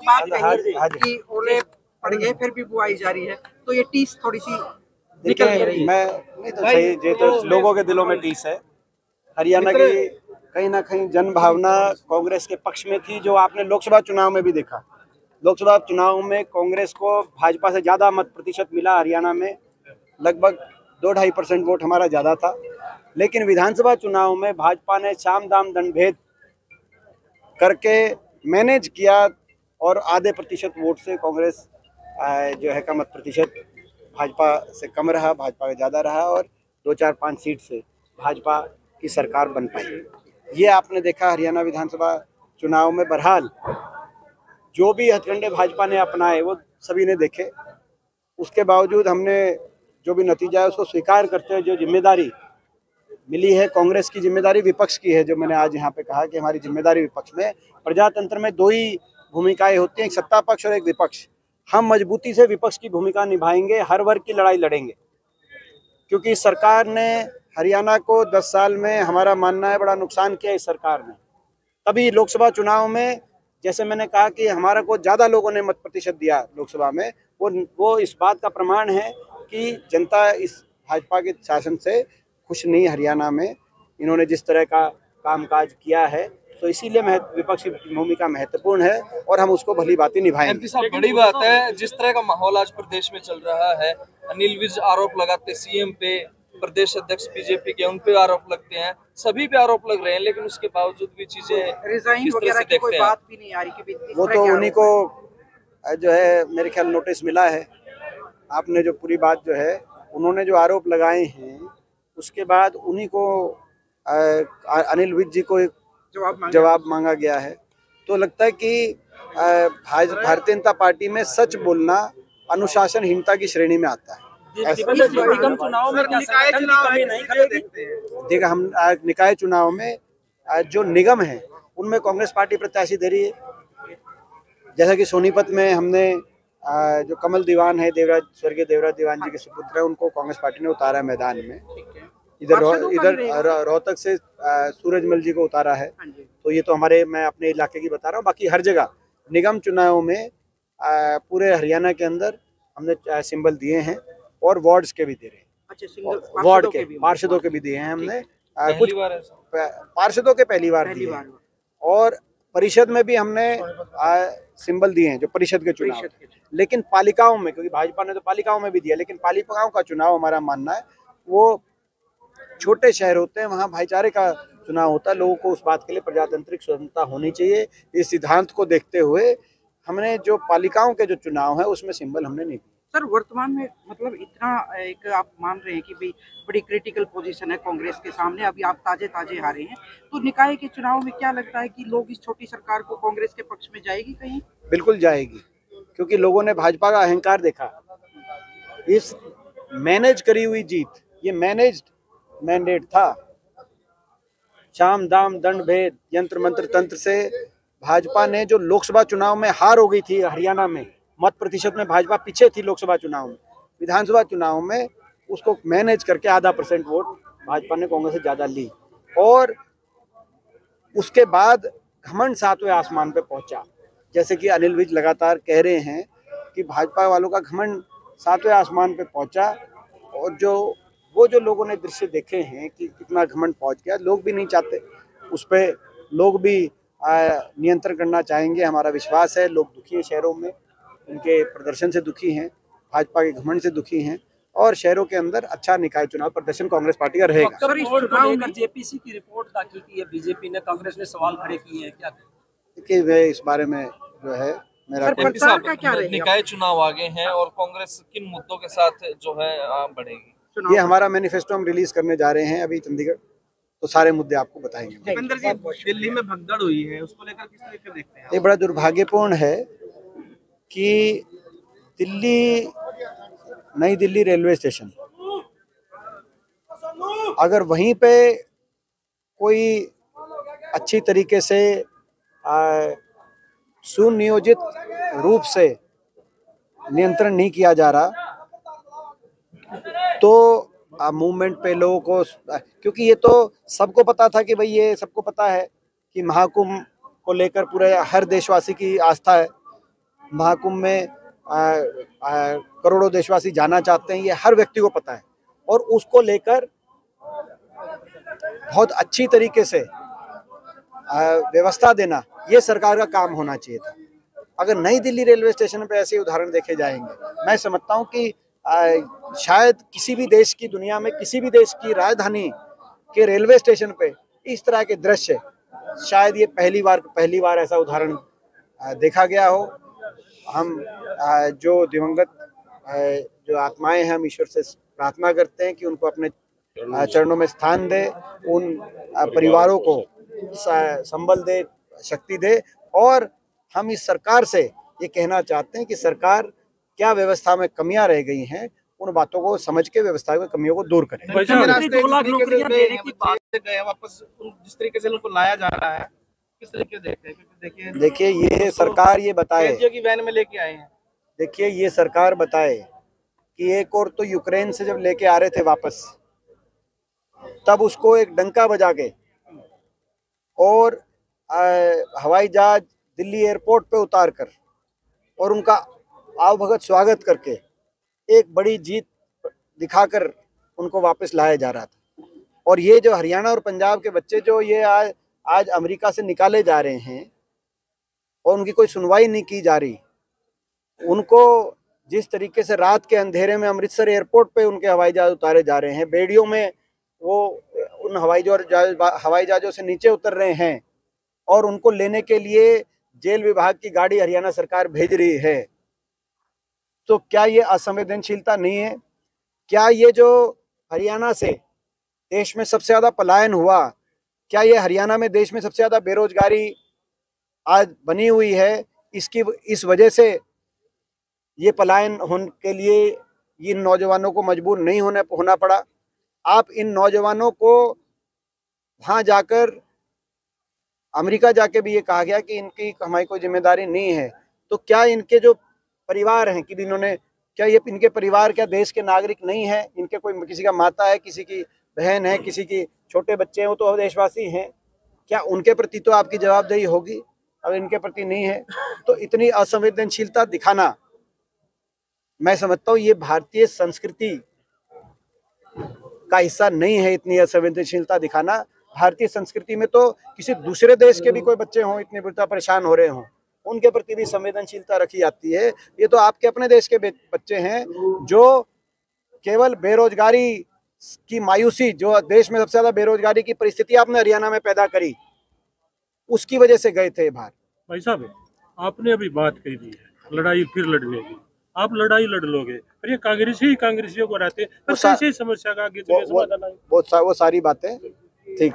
बात कही कि ओले पड़ गए फिर भी बुआई जारी है, तो ये टीस थोड़ी सी निकल नहीं रही। मैं नहीं तो सही, ये तो लोगों के दिलों में टीस है। हरियाणा की कहीं ना कहीं जन भावना कांग्रेस के पक्ष में थी, जो आपने लोकसभा चुनाव में भी देखा। लोकसभा चुनाव में कांग्रेस को भाजपा से ज़्यादा मत प्रतिशत मिला हरियाणा में, लगभग 2-2.5% वोट हमारा ज़्यादा था। लेकिन विधानसभा चुनाव में भाजपा ने साम दाम दंड भेद करके मैनेज किया और आधे प्रतिशत वोट से कांग्रेस जो है का मत प्रतिशत भाजपा से कम रहा, भाजपा का ज़्यादा रहा और 2-4-5 सीट से भाजपा की सरकार बन पाई। ये आपने देखा हरियाणा विधानसभा चुनाव में। बहरहाल जो भी हथकंडे भाजपा ने अपनाए वो सभी ने देखे। उसके बावजूद हमने जो भी नतीजा है उसको स्वीकार करते हुए जो जिम्मेदारी मिली है, कांग्रेस की जिम्मेदारी विपक्ष की है। जो मैंने आज यहाँ पे कहा कि हमारी जिम्मेदारी विपक्ष में, प्रजातंत्र में दो ही भूमिकाएं होती हैं, एक सत्ता पक्ष और एक विपक्ष। हम मजबूती से विपक्ष की भूमिका निभाएंगे, हर वर्ग की लड़ाई लड़ेंगे, क्योंकि सरकार ने हरियाणा को 10 साल में हमारा मानना है बड़ा नुकसान किया इस सरकार ने। तभी लोकसभा चुनाव में जैसे मैंने कहा कि हमारा को ज़्यादा लोगों ने मत प्रतिशत दिया लोकसभा में, वो इस बात का प्रमाण है कि जनता इस भाजपा के शासन से खुश नहीं। हरियाणा में इन्होंने जिस तरह का कामकाज किया है, तो इसीलिए विपक्ष की भूमिका महत्वपूर्ण है और हम उसको भली भांति निभाएंगे। एमपी साहब, बड़ी बात है जिस तरह का माहौल आज प्रदेश में चल रहा है। अनिल विज आरोप लगाते सीएम पे, प्रदेश अध्यक्ष बीजेपी के उन पे आरोप लगते हैं, सभी पे आरोप लग रहे हैं, लेकिन उसके बावजूद भी चीजें रिजाइन वगैरह की कोई बात भी नहीं आ रही कि वो तो उन्हीं को जो है मेरे ख्याल नोटिस मिला है। आपने जो पूरी बात जो है उन्होंने जो आरोप लगाए हैं उसके बाद उन्हीं को अनिल विज जी को जवाब मांगा गया है। तो लगता है कि भारतीय जनता पार्टी में सच बोलना अनुशासनहीनता की श्रेणी में आता है। देखा हम निकाय चुनाव में जो निगम है उनमें कांग्रेस पार्टी प्रत्याशी दे रही है। जैसा कि सोनीपत में हमने जो कमल दीवान है, स्वर्गीय देवराज दीवान जी के सुपुत्र है, उनको कांग्रेस पार्टी ने उतारा है मैदान में। इधर रोहतक से सूरजमल जी को उतारा है। तो ये तो मैं अपने इलाके की बता रहा हूँ। बाकी हर जगह निगम चुनाव में पूरे हरियाणा के अंदर हमने सिंबल दिए हैं और वार्ड्स के भी दे रहे हैं। अच्छा, वार्ड के पार्षदों के भी दिए हैं हमने। कुछ पार्षदों के पहली बार दिए हैं और परिषद में भी हमने सिंबल दिए हैं जो परिषद के चुनाव। लेकिन पालिकाओं में, क्योंकि भाजपा ने तो पालिकाओं में भी दिया, लेकिन पालिकाओं का चुनाव हमारा मानना है वो छोटे शहर होते हैं, वहाँ भाईचारे का चुनाव होता है। लोगों को उस बात के लिए प्रजातांत्रिक स्वतंत्रता होनी चाहिए। इस सिद्धांत को देखते हुए हमने जो पालिकाओं के जो चुनाव है उसमें सिंबल हमने नहीं दिया। सर, वर्तमान में मतलब इतना एक आप मान रहे हैं कि भाई बड़ी क्रिटिकल पोजीशन है कांग्रेस के सामने, अभी आप ताजे हारे हैं, तो निकाय के चुनाव में क्या लगता है कि लोग इस छोटी सरकार को कांग्रेस के पक्ष में जाएगी कहीं? बिल्कुल जाएगी, क्योंकि लोगों ने भाजपा का अहंकार देखा। इस मैनेज करी हुई जीत, ये मैनेज्ड मैंडेट था। शाम दाम दंड भेद यंत्र मंत्र तंत्र से भाजपा ने जो लोकसभा चुनाव में हार हो गई थी हरियाणा में, मत प्रतिशत में भाजपा पीछे थी लोकसभा चुनाव में, विधानसभा चुनाव में उसको मैनेज करके 0.5% वोट भाजपा ने कांग्रेस से ज़्यादा ली। और उसके बाद घमंड 7वें आसमान पे पहुंचा। जैसे कि अनिल विज लगातार कह रहे हैं कि भाजपा वालों का घमंड 7वें आसमान पे पहुंचा। और जो लोगों ने दृश्य देखे हैं कि कितना घमंड पहुंच गया, लोग भी नहीं चाहते उस पर, लोग भी नियंत्रण करना चाहेंगे। हमारा विश्वास है लोग दुखी हैं, शहरों में उनके प्रदर्शन से दुखी हैं, भाजपा के घमंड से दुखी हैं, और शहरों के अंदर अच्छा निकाय चुनाव प्रदर्शन कांग्रेस पार्टी का रहेगा। जेपीसी की रिपोर्ट दाखिल की है बीजेपी ने, कांग्रेस ने सवाल खड़े किए हैं, क्या देखिए मैं इस बारे में जो है मेरा निकाय चुनाव आगे हैं और कांग्रेस किन मुद्दों के साथ जो है बढ़ेगी? ये हमारा मैनिफेस्टो हम रिलीज करने जा रहे हैं अभी चंडीगढ़, तो सारे मुद्दे आपको बताएंगे। दिल्ली में भगदड़ हुई है, उसको लेकर किस तरीके से देखते हैं? ये बड़ा दुर्भाग्यपूर्ण है कि नई दिल्ली रेलवे स्टेशन, अगर वहीं पे कोई अच्छी तरीके से सुनियोजित रूप से नियंत्रण नहीं किया जा रहा, तो मूवमेंट पे लोगों को, क्योंकि ये तो सबको पता था कि भाई, ये सबको पता है कि महाकुंभ को लेकर पूरे हर देशवासी की आस्था है, महाकुंभ में करोड़ों देशवासी जाना चाहते हैं, ये हर व्यक्ति को पता है। और उसको लेकर बहुत अच्छी तरीके से व्यवस्था देना ये सरकार का काम होना चाहिए था। अगर नई दिल्ली रेलवे स्टेशन पे ऐसे उदाहरण देखे जाएंगे, मैं समझता हूँ कि शायद किसी भी देश की, दुनिया में किसी भी देश की राजधानी के रेलवे स्टेशन पे इस तरह के दृश्य शायद ये पहली बार ऐसा उदाहरण देखा गया हो। हम जो दिवंगत जो आत्माएं हैं, हम ईश्वर से प्रार्थना करते हैं कि उनको अपने चरणों में स्थान दे, उन परिवारों को संबल दे, शक्ति दे। और हम इस सरकार से ये कहना चाहते हैं कि सरकार क्या व्यवस्था में कमियां रह गई हैं, उन बातों को समझ के व्यवस्था में कमियों को दूर करें। 2 लाख नौकरियां देने की बात गए वापस जिस तरीके से उनको लाया जा रहा है, किस तरीके से देखते हैं? क्योंकि देखिए ये सरकार ये बताए, कैदियों की वैन में लेके आए हैं। देखिए ये सरकार बताए कि एक और तो यूक्रेन से जब लेके आ रहे थे वापस, तब उसको एक डंका बजा के और हवाई जहाज दिल्ली एयरपोर्ट पे उतार कर और उनका आवभगत स्वागत करके एक बड़ी जीत दिखाकर उनको वापस लाया जा रहा था। और ये जो हरियाणा और पंजाब के बच्चे जो ये आज अमेरिका से निकाले जा रहे हैं और उनकी कोई सुनवाई नहीं की जा रही, उनको जिस तरीके से रात के अंधेरे में अमृतसर एयरपोर्ट पे उनके हवाई जहाज उतारे जा रहे हैं, बेड़ियों में वो उन हवाई जहाज़ों से नीचे उतर रहे हैं और उनको लेने के लिए जेल विभाग की गाड़ी हरियाणा सरकार भेज रही है, तो क्या ये असंवेदनशीलता नहीं है? क्या ये जो हरियाणा से देश में सबसे ज़्यादा पलायन हुआ, क्या ये हरियाणा में देश में सबसे ज़्यादा बेरोजगारी आज बनी हुई है, इस वजह से ये पलायन होने के लिए इन नौजवानों को मजबूर नहीं होना पड़ा? आप इन नौजवानों को वहाँ जाकर, अमेरिका जाके भी ये कहा गया कि इनकी हमारी कोई जिम्मेदारी नहीं है, तो क्या इनके जो परिवार हैं कि इन्होंने, क्या ये इनके परिवार क्या देश के नागरिक नहीं है? इनके कोई, किसी का माता है, किसी की बहन है, किसी की छोटे बच्चे हैं, वो तो देशवासी हैं, क्या उनके प्रति तो आपकी जवाबदेही होगी? अगर इनके प्रति नहीं है तो इतनी असंवेदनशीलता दिखाना, मैं समझता हूँ ये भारतीय संस्कृति का हिस्सा नहीं है। इतनी असंवेदनशीलता दिखाना, भारतीय संस्कृति में तो किसी दूसरे देश के भी कोई बच्चे हों, इतने बुरा परेशान हो रहे हों, उनके प्रति भी संवेदनशीलता रखी जाती है। ये तो आपके अपने देश के बच्चे हैं जो केवल बेरोजगारी की मायूसी, जो देश में सबसे ज्यादा बेरोजगारी की परिस्थिति आपने हरियाणा में पैदा करी, उसकी वजह से गए थे बाहर। भाई साहब, आपने अभी बात कही दी है लड़ाई फिर लड़ने की, आप लड़ाई लड़ लोगे, फिर ये कांग्रेसियों को रहते हैं, फिर कैसे समस्या का आगे समाधान आए? वो सारी बातें ठीक।